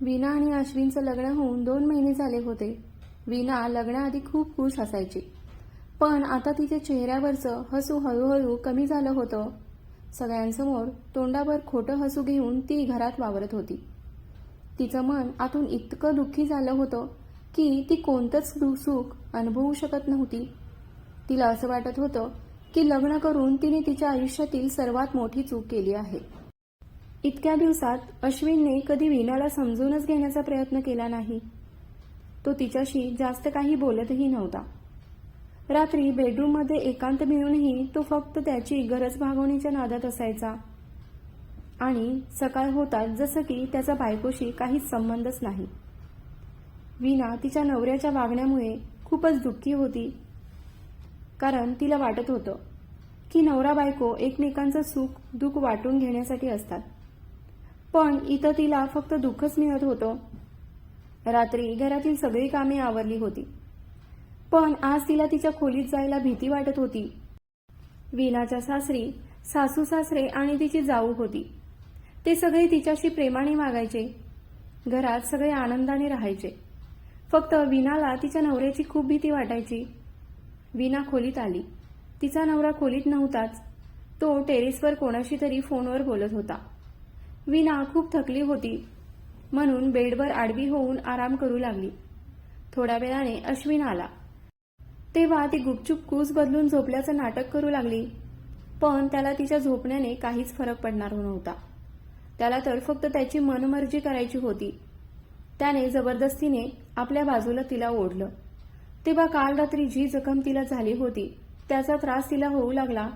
वीणा आणि अश्विनचं लग्न होऊन 2 महिने झाले होते. वीणा लग्नाआधी खूप खुश असायची, पण आता तिच्या चेहऱ्यावरचं हसू हळूहळू कमी झालं होतं. सगळ्यांसमोर तोंडावर खोटं हसू घेऊन ती घरात वावरत होती. तिचं मन आतून इतकं दुःखी झालं होतं की ती कोणतंच सुख अनुभवू शकत नव्हती. तिला असं वाटत होतं की लग्न करून तिने तिच्या आयुष्यातील सर्वात मोठी चूक केली आहे. इतक्या दिवसात अश्विनने कधी वीणाला समजूनच घेण्याचा प्रयत्न केला नाही. तो तिच्याशी जास्त काही बोलतही नव्हता. रात्री बेडरूममध्ये एकांत मिळूनही तो फक्त त्याची गरज भागवण्याच्या नादात असायचा. आणि सकाळ होताच जसं की त्याचा बायकोशी काहीच संबंधच नाही. वीणा तिच्या नवऱ्याच्या वागण्यामुळे खूपच दुःखी होती, कारण तिला वाटत होतं की नवरा बायको एकमेकांचं सुख दुःख वाटून घेण्यासाठी असतात, पण इथं तिला फक्त दुःखच मिळत होतं. रात्री घरातील सगळी कामे आवरली होती, पण आज तिला तिच्या खोलीत जायला भीती वाटत होती. वीणाच्या सासरी सासू सासरे आणि तिची जाऊ होती. ते सगळे तिच्याशी प्रेमाने वागायचे. घरात सगळे आनंदाने राहायचे. फक्त वीणाला तिच्या नवऱ्याची खूप भीती वाटायची. वीणा खोलीत आली. तिचा नवरा खोलीत नव्हताच. तो टेरेसवर कोणाशी तरी फोनवर बोलत होता. वीणा खूप थकली होती, म्हणून बेडवर आडवी होऊन आराम करू लागली. थोड्या वेळाने अश्विन आला. तेव्हा ती गुपचूप कूस बदलून झोपल्याचं नाटक करू लागली, पण त्याला तिच्या झोपण्याने काहीच फरक पडणार नव्हता. त्याला तर फक्त त्याची मनमर्जी करायची होती. त्याने जबरदस्तीने आपल्या बाजूला तिला ओढलं. तेव्हा काल रात्री जी जखम तिला झाली होती त्याचा त्रास तिला होऊ लागला.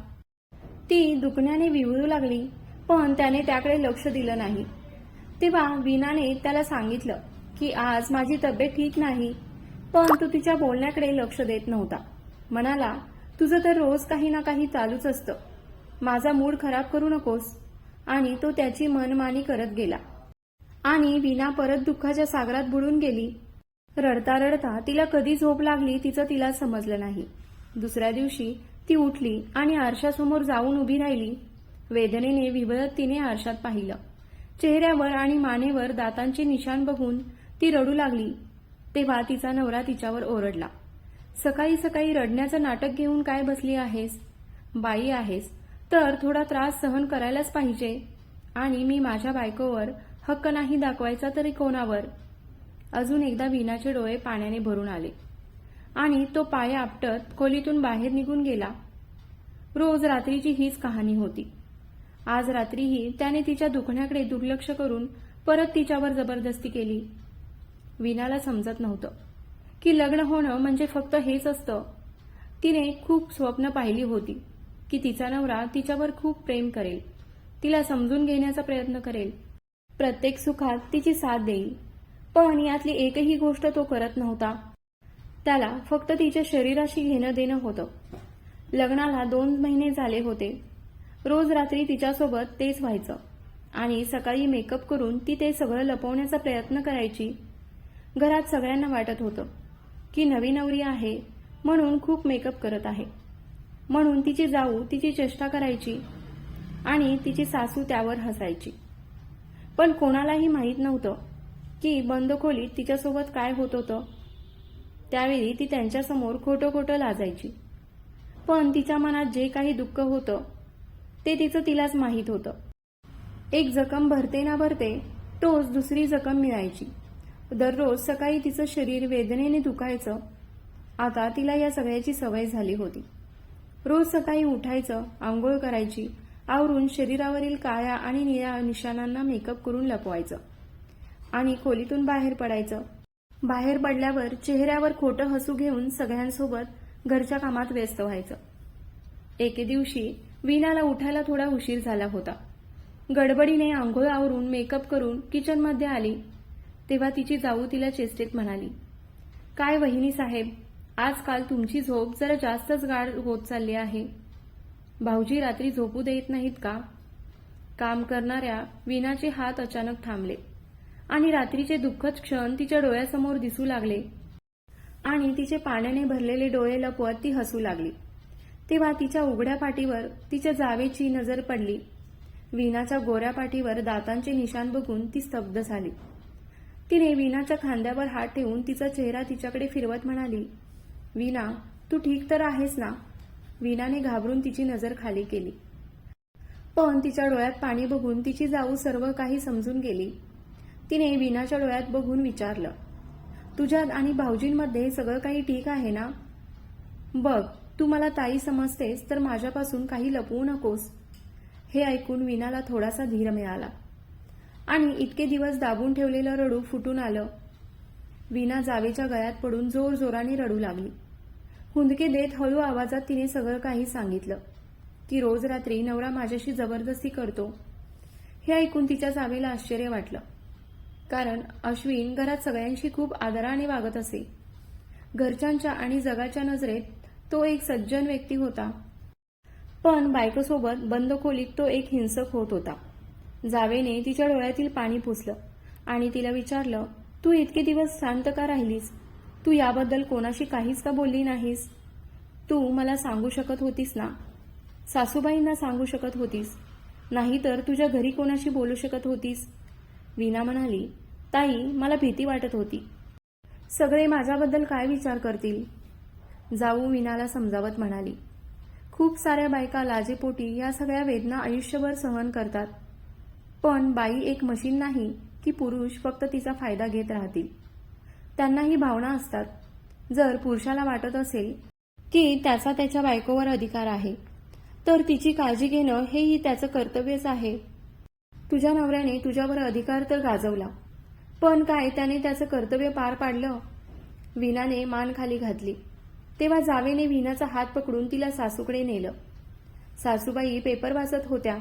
ती दुखण्याने विवळू लागली, पण त्याने त्याकडे लक्ष दिलं नाही. तेव्हा वीणाने त्याला सांगितलं की आज माझी तब्येत ठीक नाही, पण तो तिच्या बोलण्याकडे लक्ष देत नव्हता. म्हणाला, तुझं तर रोज काही ना काही चालूच असतं, माझा मूड खराब करू नकोस. आणि तो त्याची मनमानी करत गेला. आणि वीणा परत दुःखाच्या सागरात बुडून गेली. रडता रडता तिला कधी झोप लागली तिचं तिला समजलं नाही. दुसऱ्या दिवशी ती उठली आणि आरशासमोर जाऊन उभी राहिली. वेदनेने विवळत तिने आरशात पाहिलं. चेहऱ्यावर आणि मानेवर दातांचे निशाण बघून ती रडू लागली. तेव्हा तिचा नवरा तिच्यावर ओरडला, सकाळी सकाळी रडण्याचं नाटक घेऊन काय बसली आहेस? बाई आहेस तर थोडा त्रास सहन करायलाच पाहिजे. आणि मी माझ्या बायकोवर हक्क नाही दाखवायचा तरी कोणावर? अजून एकदा वीणाचे डोळे पाण्याने भरून आले आणि तो पाय आपटत खोलीतून बाहेर निघून गेला. रोज रात्रीची हीच कहाणी होती. आज रात्रीही त्याने तिच्या दुखण्याकडे दुर्लक्ष करून परत तिच्यावर जबरदस्ती केली. वीणाला समजत नव्हतं की लग्न होणं म्हणजे फक्त हेच असतं. तिने खूप स्वप्न पाहिली होती की तिचा नवरा तिच्यावर खूप प्रेम करेल, तिला समजून घेण्याचा प्रयत्न करेल, प्रत्येक सुखात तिची साथ देईल. पण यातली एकही गोष्ट तो करत नव्हता. त्याला फक्त तिच्या शरीराशी घेणं देणं होतं. लग्नाला 2 महिने झाले होते. रोज रात्री तिच्यासोबत तेच व्हायचं आणि सकाळी मेकअप करून ती ते सगळं लपवण्याचा प्रयत्न करायची. घरात सगळ्यांना वाटत होतं की नवी नवरी आहे म्हणून खूप मेकअप करत आहे, म्हणून तिची जाऊ तिची चेष्टा करायची आणि तिची सासू त्यावर हसायची. पण कोणालाही माहीत नव्हतं की बंद खोलीत तिच्यासोबत काय होत होतं. त्यावेळी ती त्यांच्यासमोर खोटं खोटं लाजायची, पण तिच्या मनात जे काही दुःख होतं ते तिचं तिलाच माहीत होतं. एक जखम भरते ना भरते तोच दुसरी जखम मिळायची. दररोज सकाळी तिचं शरीर वेदनेने दुखायचं. आता तिला या सगळ्याची सवय झाली होती. रोज सकाळी उठायचं, आंघोळ करायची, आवरून शरीरावरील काळ्या आणि निळ्या निशाणांना मेकअप करून लपवायचं आणि खोलीतून बाहेर पडायचं. बाहेर पडल्यावर चेहऱ्यावर खोटं हसू घेऊन सगळ्यांसोबत घरच्या कामात व्यस्त व्हायचं. एके दिवशी वीणाला उठायला थोडा उशीर झाला होता. गडबडीने आंघोळ आवरून मेकअप करून किचनमध्ये आली. तेव्हा तिची जाऊ तिला चेष्टेत म्हणाली, काय वहिनी साहेब, आजकाल तुमची झोप जरा जास्तच गाढ होत चालली आहे. भाऊजी रात्री झोपू देत नाहीत का? काम करणाऱ्या वीणाचे हात अचानक थांबले आणि रात्रीचे दुःखद क्षण तिच्या डोळ्यासमोर दिसू लागले आणि तिचे पाण्याने भरलेले डोळे लपवत ती हसू लागली. तेव्हा तिच्या उघड्या पाठीवर तिच्या जावेची नजर पडली. वीणाच्या गोऱ्या पाठीवर दातांचे निशाण बघून ती स्तब्ध झाली. तिने वीणाच्या खांद्यावर हात ठेवून तिचा चेहरा तिच्याकडे फिरवत म्हणाली, वीणा, तू ठीक तर आहेस ना? वीणाने घाबरून तिची नजर खाली केली. पण तिच्या डोळ्यात पाणी बघून तिची जाऊ सर्व काही समजून गेली. तिने वीणाच्या डोळ्यात बघून विचारलं, तुझ्यात आणि भाऊजींमध्ये सगळं काही ठीक आहे ना? बघ, तू मला ताई समजतेस तर माझ्यापासून काही लपवू नकोस. हे ऐकून वीणाला थोडासा धीर मिळाला आणि इतके दिवस दाबून ठेवलेलं रडू फुटून आलं. वीणा जावेच्या गळ्यात पडून जोरजोराने रडू लागली. हुंदके देत हळू आवाजात तिने सगळं काही सांगितलं की रोज रात्री नवरा माझ्याशी जबरदस्ती करतो. हे ऐकून तिच्या जावेला आश्चर्य वाटलं, कारण अश्विन घरात सगळ्यांशी खूप आदराने वागत असे. घरच्यांच्या आणि जगाच्या नजरेत तो एक सज्जन व्यक्ती होता, पण बायकोसोबत बंद खोलीत तो एक हिंसक होत होता. जावेने तिच्या डोळ्यातील पाणी पुसलं आणि तिला विचारलं, तू इतके दिवस शांत का राहिलीस? तू याबद्दल कोणाशी काहीच का बोलली नाहीस? तू मला सांगू शकत होतीस ना? सासूबाईंना सांगू शकत होतीस, नाहीतर तुझ्या घरी कोणाशी बोलू शकत होतीस? वीणा म्हणाली, ताई, मला भीती वाटत होती. सगळे माझ्याबद्दल काय विचार करतील? जाऊ वीणाला समजावत म्हणाली, खूप साऱ्या बायका लाजेपोटी या सगळ्या वेदना आयुष्यभर सहन करतात, पण बाई एक मशीन नाही की पुरुष फक्त तिचा फायदा घेत राहतील. त्यांनाही भावना असतात. जर पुरुषाला वाटत असेल की त्याचा त्याच्या बायकोवर अधिकार आहे, तर तिची काळजी घेणं हेही त्याचं कर्तव्यच आहे. तुझ्या नवऱ्याने तुझ्यावर अधिकार तर गाजवला, पण काय त्याने त्याचं कर्तव्य पार पाडलं? वीणाने मान खाली घातली. तेव्हा जावेने वीणाचा हात पकडून तिला सासूकडे नेलं. सासूबाई पेपर वाचत होत्या.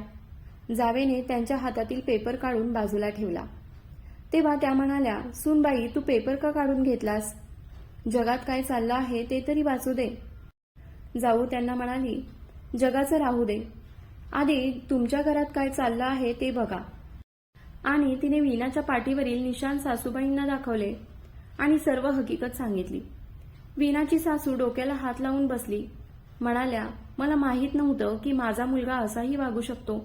जावेने त्यांच्या हातातील पेपर काढून बाजूला ठेवला. तेव्हा त्या म्हणाल्या, सूनबाई, तू पेपर का काढून घेतलास? जगात काय चाललं आहे ते तरी वाचू दे. जाऊ त्यांना म्हणाली, जगाचं राहू दे, आधी तुमच्या घरात काय चाललं आहे ते बघा. आणि तिने वीणाच्या पाठीवरील निशाण सासूबाईंना दाखवले आणि सर्व हकीकत सांगितली. वीणाची सासू डोक्याला हात लावून बसली. म्हणाल्या, मला माहीत नव्हतं की माझा मुलगा असाही वागू शकतो,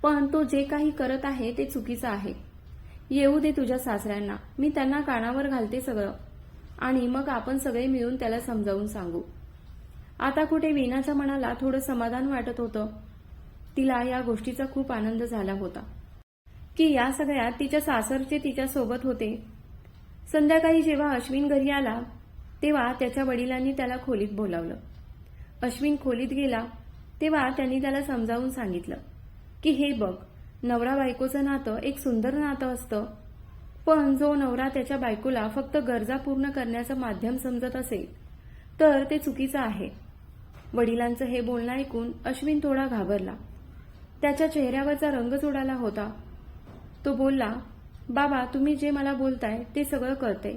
पण तो जे काही करत आहे ते चुकीचं आहे. येऊ दे तुझ्या सासऱ्यांना, मी त्यांना कानावर घालते सगळं, आणि मग आपण सगळे मिळून त्याला समजावून सांगू. आता कुठे वीणाच्या मनाला थोडं समाधान वाटत होतं. तिला या गोष्टीचा खूप आनंद झाला होता की या सगळ्यात तिच्या सासरचे तिच्या सोबत होते. संध्याकाळी जेव्हा अश्विन घरी आला तेव्हा त्याच्या वडिलांनी त्याला खोलीत बोलावलं. अश्विन खोलीत गेला तेव्हा त्यांनी त्याला समजावून सांगितलं की हे बघ, नवरा बायकोचं नातं एक सुंदर नातं असतं, पण जो नवरा त्याच्या बायकोला फक्त गरजा पूर्ण करण्याचं माध्यम समजत असेल तर ते चुकीचं आहे. वडिलांचं हे बोलणं ऐकून अश्विन थोडा घाबरला. त्याच्या चेहऱ्यावरचा रंगच उडाला होता. तो बोलला, बाबा, तुम्ही जे मला बोलताय ते सगळं कळतंय,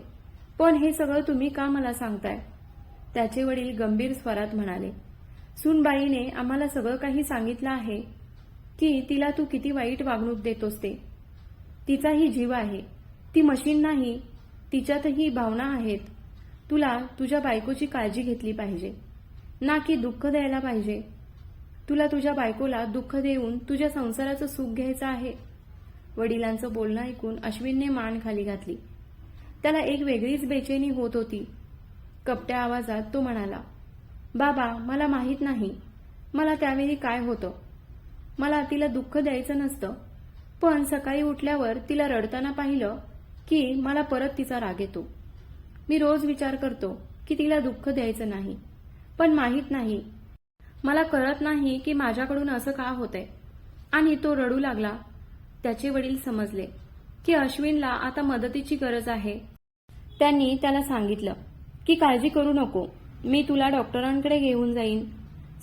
पण हे सगळं तुम्ही का मला सांगताय? त्याचे वडील गंभीर स्वरात म्हणाले, सूनबाईने आम्हाला सगळं काही सांगितलं आहे की तिला तू किती वाईट वागणूक देतोस ते. तिचाही जीव आहे, ती मशीन नाही, तिच्यातही भावना आहेत. तुला तुझ्या बायकोची काळजी घेतली पाहिजे, ना की दुःख द्यायला पाहिजे. तुला तुझ्या बायकोला दुःख देऊन तुझ्या संसाराचं सुख घ्यायचं आहे. वडिलांचं बोलणं ऐकून अश्विनने मान खाली घातली. त्याला एक वेगळीच बेचैनी होत होती. कपट्या आवाजात तो म्हणाला, बाबा, मला माहीत नाही मला त्यावेळी काय होतं. मला तिला दुःख द्यायचं नसतं, पण सकाळी उठल्यावर तिला रडताना पाहिलं की मला परत तिचा राग येतो. मी रोज विचार करतो की तिला दुःख द्यायचं नाही, पण माहीत नाही, मला कळत नाही की माझ्याकडून असं का होतंय. आणि तो रडू लागला. त्याचे वडील समजले की अश्विनला आता मदतीची गरज आहे. त्यांनी त्याला सांगितलं की काळजी करू नको, मी तुला डॉक्टरांकडे घेऊन जाईन,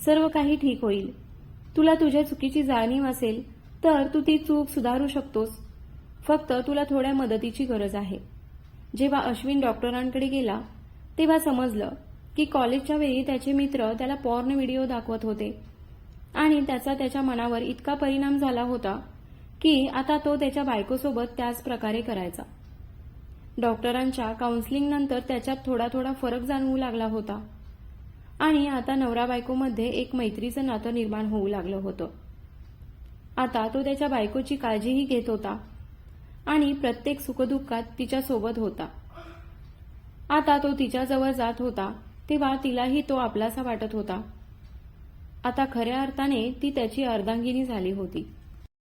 सर्व काही ठीक होईल. तुला तुझ्या चुकीची जाणीव असेल तर तू ती चूक सुधारू शकतोस, फक्त तुला थोड्या मदतीची गरज आहे. जेव्हा अश्विन डॉक्टरांकडे गेला तेव्हा समजलं की कॉलेजच्या वेळी त्याचे मित्र त्याला पॉर्न व्हिडिओ दाखवत होते आणि त्याचा त्याच्या मनावर इतका परिणाम झाला होता की आता तो त्याच्या बायकोसोबत त्याच प्रकारे करायचा. डॉक्टरांच्या काउन्सिलिंगनंतर त्याच्यात थोडा थोडा फरक जाणवू लागला होता आणि आता नवरा बायकोमध्ये एक मैत्रीचं नातं निर्माण होऊ लागलं होतं. आता तो त्याच्या बायकोची काळजीही घेत होता. आणि प्रत्येक सुखदुःखात तिच्यासोबत होता. आता तो तिच्याजवळ जात होता तेव्हा तिलाही तो आपलासा वाटत होता. आता खऱ्या अर्थाने ती त्याची अर्धांगिनी झाली होती.